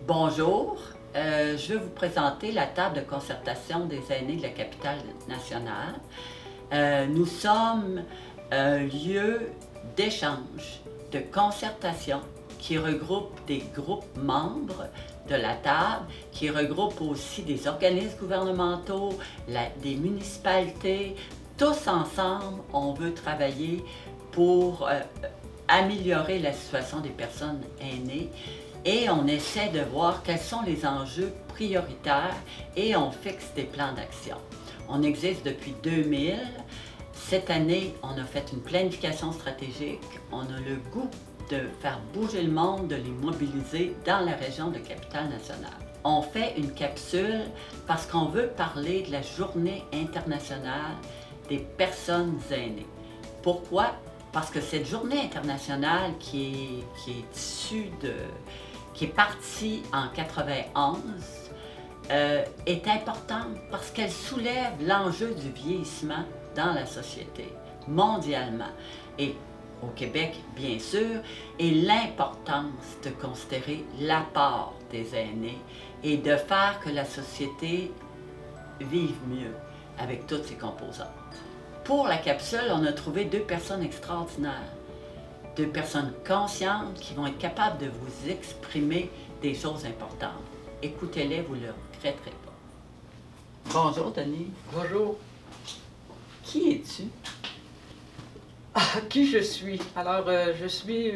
Bonjour, je vais vous présenter la table de concertation des aînés de la capitale nationale. Nous sommes un lieu d'échange, de concertation qui regroupe des groupes membres de la table, qui regroupe aussi des organismes gouvernementaux, des municipalités. Tous ensemble, on veut travailler pour améliorer la situation des personnes aînées. Et on essaie de voir quels sont les enjeux prioritaires et on fixe des plans d'action. On existe depuis 2000. Cette année, on a fait une planification stratégique. On a le goût de faire bouger le monde, de les mobiliser dans la région de Capitale-Nationale. On fait une capsule parce qu'on veut parler de la Journée internationale des personnes aînées. Pourquoi? Parce que cette Journée internationale qui est issue qui est partie en 91, est importante parce qu'elle soulève l'enjeu du vieillissement dans la société, mondialement, et au Québec, bien sûr, et l'importance de considérer l'apport des aînés et de faire que la société vive mieux avec toutes ses composantes. Pour la capsule, on a trouvé 2 personnes extraordinaires. 2 personnes conscientes qui vont être capables de vous exprimer des choses importantes. Écoutez-les, vous ne le regretterez pas. Bonjour, Denis. Bonjour. Qui es-tu? Qui je suis? Alors, je suis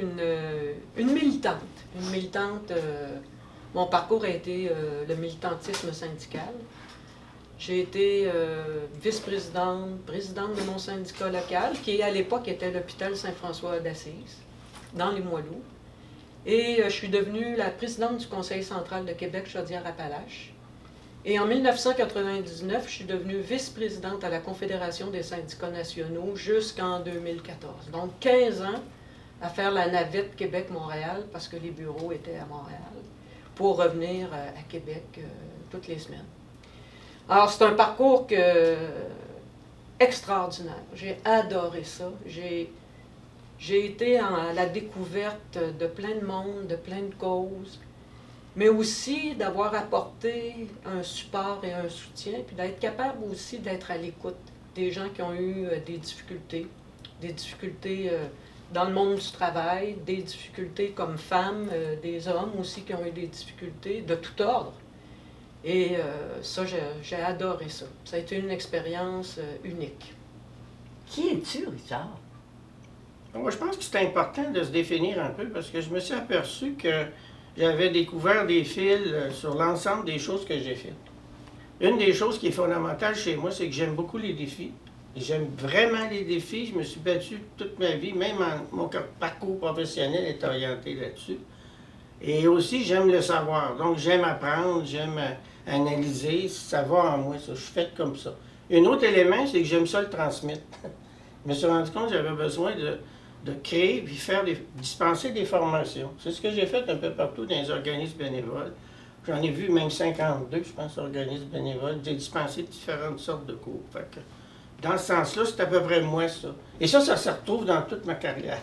une militante. Une militante, mon parcours a été le militantisme syndical. J'ai été vice-présidente, présidente de mon syndicat local, qui à l'époque était l'hôpital Saint-François d'Assise, dans les Moiloux. Et je suis devenue la présidente du Conseil central de Québec Chaudière-Appalaches. Et en 1999, je suis devenue vice-présidente à la Confédération des syndicats nationaux jusqu'en 2014. Donc 15 ans à faire la navette Québec-Montréal, parce que les bureaux étaient à Montréal, pour revenir à Québec toutes les semaines. Alors, c'est un parcours extraordinaire. J'ai adoré ça. J'ai été à la découverte de plein de monde, de plein de causes, mais aussi d'avoir apporté un support et un soutien, puis d'être capable aussi d'être à l'écoute des gens qui ont eu des difficultés dans le monde du travail, des difficultés comme femmes, des hommes aussi qui ont eu des difficultés de tout ordre. Et ça, j'ai adoré ça. Ça a été une expérience unique. Qui es-tu, Richard? Moi, je pense que c'est important de se définir un peu parce que je me suis aperçu que j'avais découvert des fils sur l'ensemble des choses que j'ai faites. Une des choses qui est fondamentale chez moi, c'est que j'aime beaucoup les défis. J'aime vraiment les défis. Je me suis battu toute ma vie, même mon parcours professionnel est orienté là-dessus. Et aussi, j'aime le savoir. Donc, j'aime apprendre, j'aime analyser. Ça va en moi, ça. Je suis faite comme ça. Un autre élément, c'est que j'aime ça le transmettre. Je me suis rendu compte que j'avais besoin de créer puis dispenser des formations. C'est ce que j'ai fait un peu partout dans les organismes bénévoles. J'en ai vu même 52, je pense, organismes bénévoles. J'ai dispensé différentes sortes de cours. Fait que, dans ce sens-là, c'est à peu près moi, ça. Et ça se retrouve dans toute ma carrière.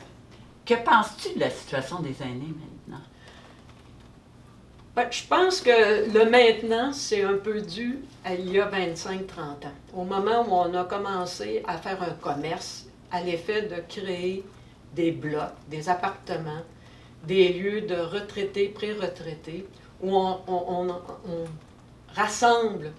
Que penses-tu de la situation des aînés maintenant? Ben, je pense que le maintenant, c'est un peu dû à il y a 25-30 ans. Au moment où on a commencé à faire un commerce à l'effet de créer des blocs, des appartements, des lieux de retraités, pré-retraités, où on rassemble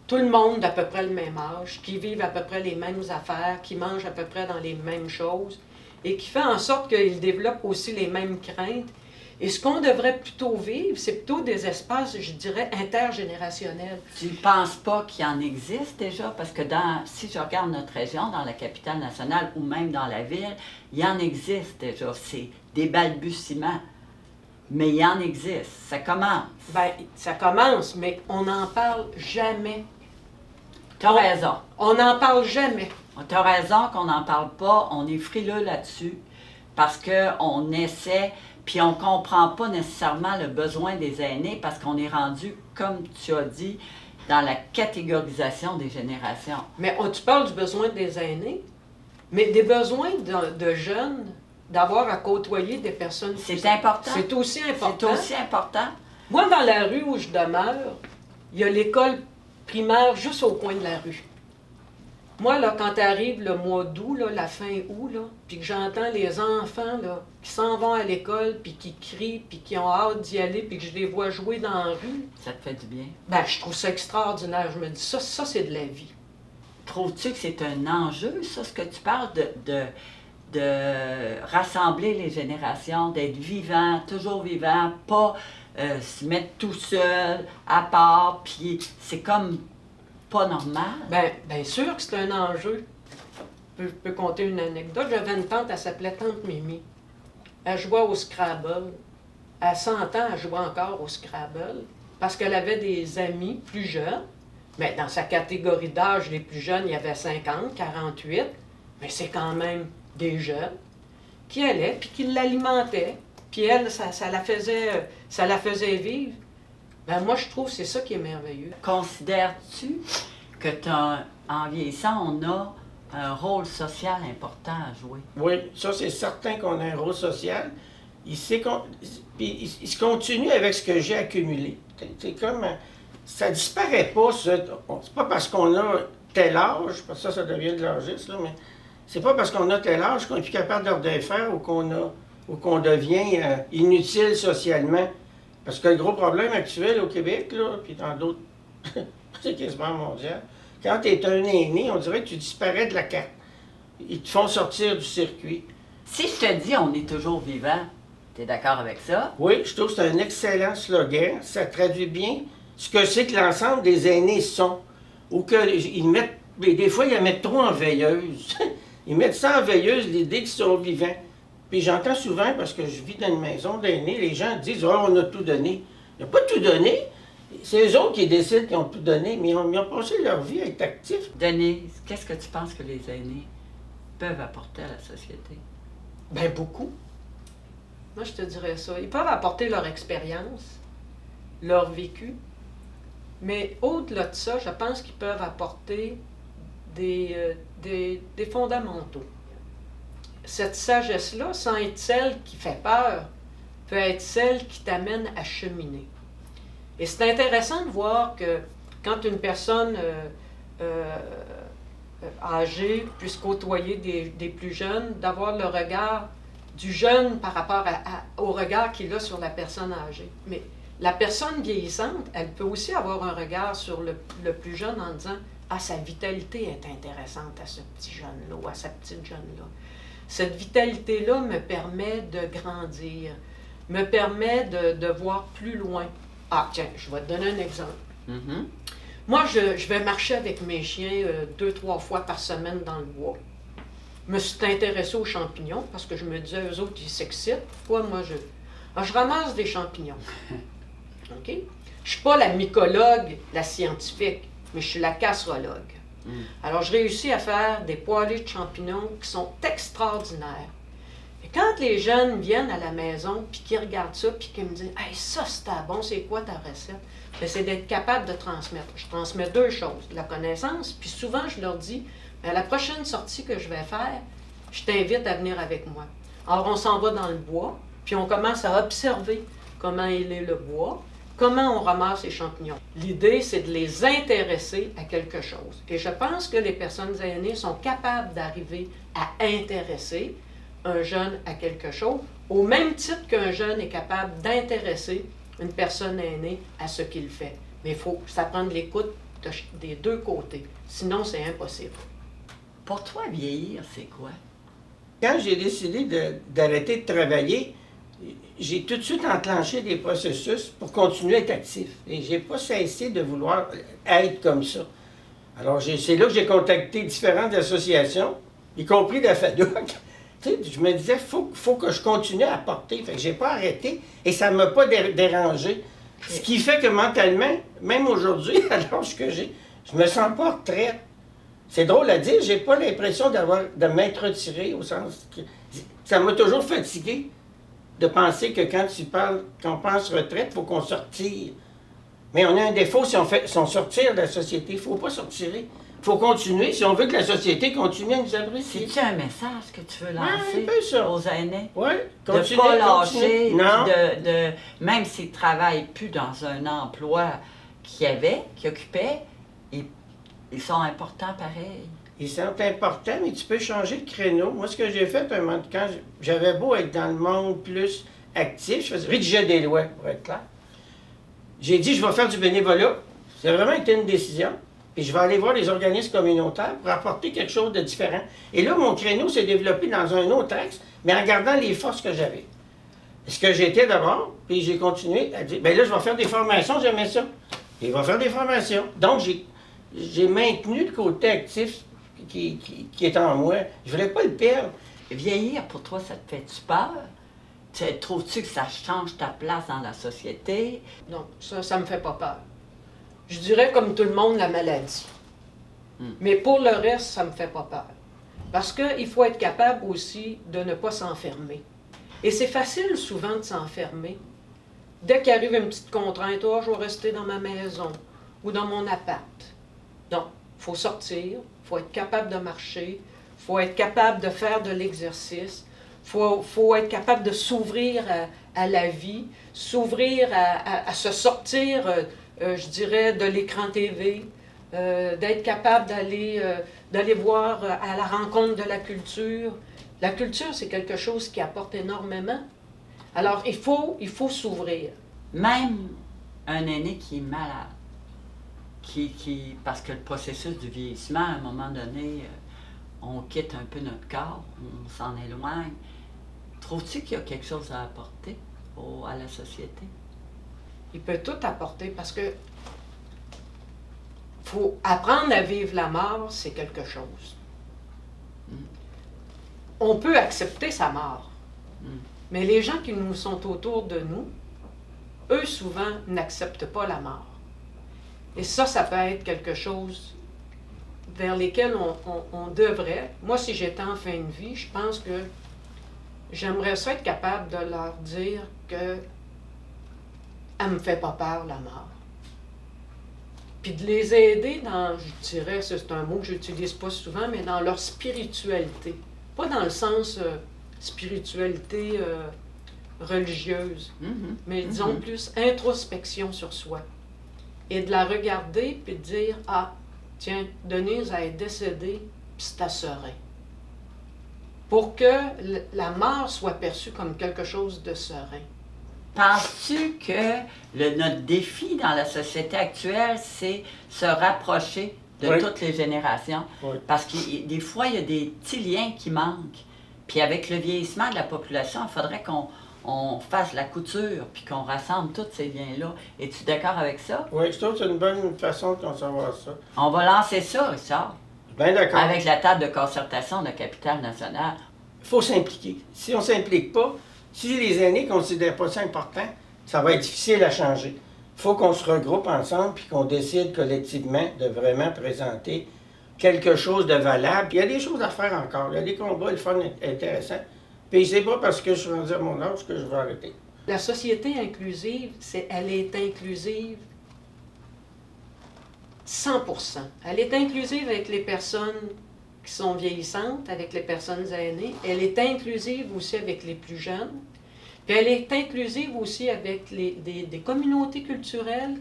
tout le monde d'à peu près le même âge, qui vivent à peu près les mêmes affaires, qui mangent à peu près dans les mêmes choses, et qui fait en sorte qu'ils développent aussi les mêmes craintes. Et ce qu'on devrait plutôt vivre, c'est plutôt des espaces, je dirais, intergénérationnels. Tu ne penses pas qu'il en existe déjà? Parce que si je regarde notre région, dans la capitale nationale ou même dans la ville, il en existe déjà. C'est des balbutiements. Mais il en existe. Ça commence. Bien, ça commence, mais on n'en parle jamais. Tu as raison. On n'en parle jamais. Tu as raison qu'on n'en parle pas. On est frileux là-dessus parce qu'on essaie... Puis on ne comprend pas nécessairement le besoin des aînés parce qu'on est rendu, comme tu as dit, dans la catégorisation des générations. Mais tu parles du besoin des aînés, mais des besoins de jeunes, d'avoir à côtoyer des personnes. C'est important. C'est aussi important. C'est aussi important. Moi, dans la rue où je demeure, il y a l'école primaire juste au coin de la rue. Moi, là, quand arrive le mois d'août, là, la fin août, là, puis que j'entends les enfants là, qui s'en vont à l'école, puis qui crient, puis qui ont hâte d'y aller, puis que je les vois jouer dans la rue, Ça te fait du bien. ben, je trouve ça extraordinaire. Je me dis, ça c'est de la vie. Trouves-tu que c'est un enjeu, ça, ce que tu parles de rassembler les générations, d'être vivant, toujours vivant, pas se mettre tout seul, à part, puis c'est comme pas normal? Bien sûr que c'est un enjeu. Je peux conter une anecdote. J'avais une tante, elle s'appelait Tante Mimi. Elle jouait au Scrabble. À 100 ans, elle jouait encore au Scrabble parce qu'elle avait des amis plus jeunes. Mais dans sa catégorie d'âge, les plus jeunes, il y avait 50, 48. Mais c'est quand même des jeunes qui allaient puis qui l'alimentaient. Puis elle, ça la faisait vivre. Ben moi, je trouve que c'est ça qui est merveilleux. Considères-tu que en vieillissant, on a un rôle social important à jouer? Oui, ça, c'est certain qu'on a un rôle social. Puis il se continue avec ce que j'ai accumulé. C'est comme... Ça disparaît pas, c'est pas parce qu'on a tel âge, parce que ça devient de l'âgisme, là, mais c'est pas parce qu'on a tel âge qu'on est plus capable de rien faire ou qu'on devient inutile socialement. Parce que le gros problème actuel au Québec, là, puis dans d'autres, c'est quasiment mondial, quand tu es un aîné, on dirait que tu disparais de la carte. Ils te font sortir du circuit. Si je te dis on est toujours vivant, t'es d'accord avec ça? Oui, je trouve que c'est un excellent slogan. Ça traduit bien ce que c'est que l'ensemble des aînés sont. Ou qu'ils mettent, des fois, ils la mettent trop en veilleuse. Ils mettent ça en veilleuse, l'idée qu'ils sont vivants. Puis j'entends souvent, parce que je vis dans une maison d'aînés, les gens disent « Ah, on a tout donné ». Ils n'ont pas tout donné. C'est eux autres qui décident qu'ils ont tout donné, mais ils ont passé leur vie à être actifs. Denise, qu'est-ce que tu penses que les aînés peuvent apporter à la société? Ben beaucoup. Moi, je te dirais ça. Ils peuvent apporter leur expérience, leur vécu, mais au-delà de ça, je pense qu'ils peuvent apporter des fondamentaux. Cette sagesse-là, sans être celle qui fait peur, peut être celle qui t'amène à cheminer. Et c'est intéressant de voir que quand une personne âgée puisse côtoyer des plus jeunes, d'avoir le regard du jeune par rapport au regard qu'il a sur la personne âgée. Mais la personne vieillissante, elle peut aussi avoir un regard sur le plus jeune en disant « Ah, sa vitalité est intéressante à ce petit jeune-là ou à sa petite jeune-là. » Cette vitalité-là me permet de grandir, me permet de voir plus loin. Ah, tiens, je vais te donner un exemple. Mm-hmm. Moi, je vais marcher avec mes chiens 2-3 fois par semaine dans le bois. Je me suis intéressée aux champignons parce que je me disais, eux autres, ils s'excitent. Pourquoi moi, je ramasse des champignons. OK? Je ne suis pas la mycologue, la scientifique, mais je suis la casserologue. Alors, je réussis à faire des poêlés de champignons qui sont extraordinaires. Et quand les jeunes viennent à la maison, puis qu'ils regardent ça, puis qu'ils me disent « Hey, ça, c'était bon, c'est quoi ta recette? » C'est d'être capable de transmettre. Je transmets 2 choses, la connaissance, puis souvent, je leur dis « À la prochaine sortie que je vais faire, je t'invite à venir avec moi. » Alors, on s'en va dans le bois, puis on commence à observer comment il est le bois, comment on ramasse les champignons. L'idée, c'est de les intéresser à quelque chose. Et je pense que les personnes aînées sont capables d'arriver à intéresser un jeune à quelque chose, au même titre qu'un jeune est capable d'intéresser une personne aînée à ce qu'il fait. Mais ça prend de l'écoute des 2 côtés. Sinon, c'est impossible. Pour toi, vieillir, c'est quoi? Quand j'ai décidé d'arrêter de travailler, j'ai tout de suite enclenché des processus pour continuer à être actif. Et j'ai pas cessé de vouloir être comme ça. Alors, c'est là que j'ai contacté différentes associations, y compris la FADOC. Je me disais, faut que je continue à apporter. Fait que j'ai pas arrêté et ça ne m'a pas dérangé. Ce qui fait que mentalement, même aujourd'hui, à l'âge que j'ai, je me sens pas en retraite. C'est drôle à dire, j'ai pas l'impression de m'être retiré au sens que ça m'a toujours fatigué de penser que quand on pense retraite, il faut qu'on se retire. Mais on a un défaut si on sortir de la société. Il ne faut pas sortir. Il faut continuer si on veut que la société continue à nous apprécier. C'est-tu un message que tu veux lancer un peu ça. aux aînés? Oui, De ne continuer. pas lâcher, puis Non. même s'ils ne travaillent plus dans un emploi qu'ils occupaient, ils sont importants pareil. Ils sont importants, mais tu peux changer de créneau. Moi, ce que j'ai fait, un moment, quand j'avais beau être dans le monde plus actif, je faisais rédiger des lois, pour être clair. J'ai dit, je vais faire du bénévolat. Ça a vraiment été une décision. Puis je vais aller voir les organismes communautaires pour apporter quelque chose de différent. Et là, mon créneau s'est développé dans un autre axe, mais en gardant les forces que j'avais. Ce que j'étais d'abord, puis j'ai continué à dire, bien là, je vais faire des formations, j'aimais ça. Et je vais faire des formations. Donc, j'ai maintenu le côté actif qui est en moi. Je ne voulais pas le perdre. Vieillir, pour toi, ça te fait-tu peur? Trouves-tu que ça change ta place dans la société? Non, ça me fait pas peur. Je dirais comme tout le monde, la maladie. Mais pour le reste, ça me fait pas peur. Parce qu'il faut être capable aussi de ne pas s'enfermer. Et c'est facile souvent de s'enfermer. Dès qu'il arrive une petite contrainte, oh, je vais rester dans ma maison ou dans mon appart. Donc, il faut sortir, il faut être capable de marcher, il faut être capable de faire de l'exercice, il faut être capable de s'ouvrir à la vie, s'ouvrir à se sortir, je dirais, de l'écran TV, d'être capable d'aller voir à la rencontre de la culture. La culture, c'est quelque chose qui apporte énormément. Alors, il faut s'ouvrir. Même un aîné qui est malade, parce que le processus du vieillissement, à un moment donné, on quitte un peu notre corps, on s'en éloigne. Trouves-tu qu'il y a quelque chose à apporter à la société? Il peut tout apporter parce que faut apprendre à vivre la mort, c'est quelque chose. On peut accepter sa mort, mais les gens qui nous sont autour de nous, eux souvent n'acceptent pas la mort. Et ça peut être quelque chose vers lesquels on devrait. Moi, si j'étais en fin de vie, je pense que j'aimerais ça être capable de leur dire que elle me fait pas peur, la mort. Puis de les aider dans, je dirais, c'est un mot que j'utilise pas souvent, mais dans leur spiritualité. Pas dans le sens spiritualité religieuse, mais disons plus introspection sur soi. Et de la regarder puis de dire, ah, tiens, Denise, elle est décédée, puis c'est serein. Pour que la mort soit perçue comme quelque chose de serein. Penses-tu que notre défi dans la société actuelle, c'est se rapprocher de toutes les générations? Oui. Parce que des fois, il y a des petits liens qui manquent. Puis avec le vieillissement de la population, il faudrait qu'on fasse la couture, puis qu'on rassemble tous ces liens-là. Es-tu d'accord avec ça? Oui, je trouve que c'est une bonne façon de concevoir ça. On va lancer ça, Richard, Bien d'accord. avec la table de concertation de la capitale nationale. Il faut s'impliquer. Si on ne s'implique pas, si les aînés ne considèrent pas ça important, ça va être difficile à changer. Il faut qu'on se regroupe ensemble puis qu'on décide collectivement de vraiment présenter quelque chose de valable. Puis il y a des choses à faire encore. Il y a des combats, le fun intéressant. Puis c'est pas parce que je suis rendu à mon âge que je vais arrêter. La société inclusive, elle est inclusive 100%. Elle est inclusive avec les personnes qui sont vieillissantes, avec les personnes aînées. Elle est inclusive aussi avec les plus jeunes. Puis elle est inclusive aussi avec des communautés culturelles,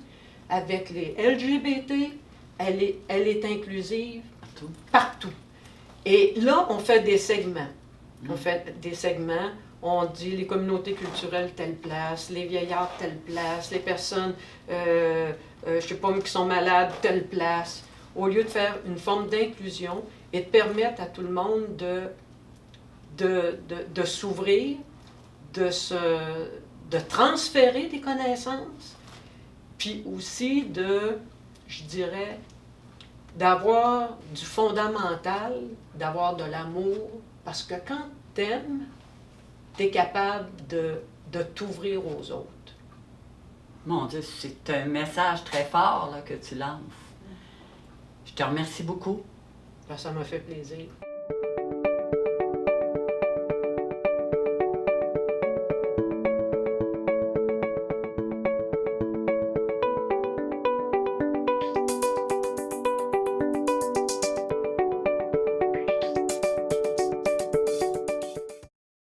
avec les LGBT. Elle est inclusive partout. Et là, on fait des segments. On fait des segments. On dit les communautés culturelles telle place, les vieillards telle place, les personnes, je sais pas, qui sont malades telle place. Au lieu de faire une forme d'inclusion et de permettre à tout le monde de s'ouvrir, de transférer des connaissances, puis aussi je dirais, d'avoir du fondamental, d'avoir de l'amour, parce que quand t'aimes, t'es capable de t'ouvrir aux autres. Mon Dieu, c'est un message très fort là, que tu lances. Je te remercie beaucoup. Ça m'a fait plaisir.